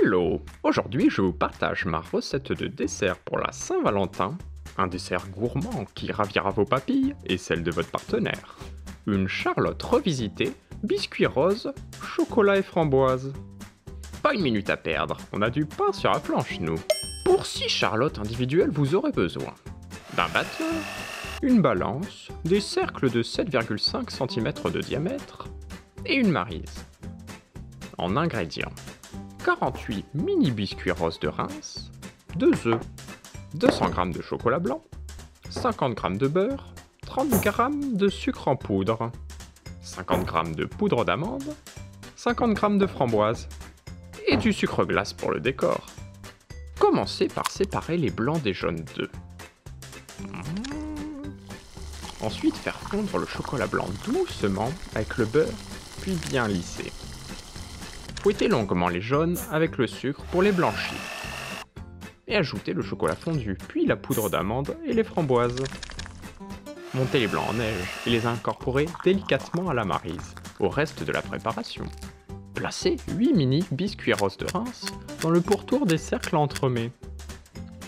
Hello! Aujourd'hui, je vous partage ma recette de dessert pour la Saint-Valentin. Un dessert gourmand qui ravira vos papilles et celles de votre partenaire. Une charlotte revisitée, biscuits roses, chocolat et framboise. Pas une minute à perdre, on a du pain sur la planche, nous. Pour 6 charlottes individuelles, vous aurez besoin d'un batteur, une balance, des cercles de 7,5 cm de diamètre et une maryse. En ingrédients: 48 mini biscuits roses de Reims, 2 œufs, 200 g de chocolat blanc, 50 g de beurre, 30 g de sucre en poudre, 50 g de poudre d'amande, 50 g de framboise et du sucre glace pour le décor. Commencez par séparer les blancs des jaunes d'œufs. Ensuite, faire fondre le chocolat blanc doucement avec le beurre, puis bien lisser. Fouettez longuement les jaunes avec le sucre pour les blanchir. Et ajoutez le chocolat fondu, puis la poudre d'amande et les framboises. Montez les blancs en neige et les incorporez délicatement à la maryse, au reste de la préparation. Placez 8 mini biscuits roses de Reims dans le pourtour des cercles entremets.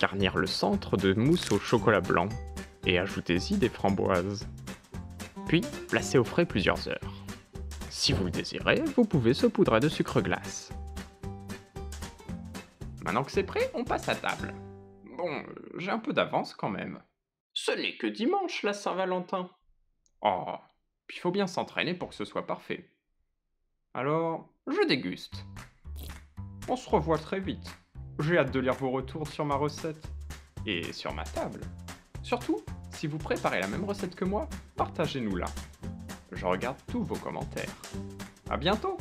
Garnir le centre de mousse au chocolat blanc et ajoutez-y des framboises. Puis, placez au frais plusieurs heures. Si vous le désirez, vous pouvez saupoudrer de sucre glace. Maintenant que c'est prêt, on passe à table. Bon, j'ai un peu d'avance quand même. Ce n'est que dimanche, la Saint-Valentin. Oh, puis il faut bien s'entraîner pour que ce soit parfait. Alors, je déguste. On se revoit très vite. J'ai hâte de lire vos retours sur ma recette. Et sur ma table. Surtout, si vous préparez la même recette que moi, partagez-nous-la. Je regarde tous vos commentaires. À bientôt!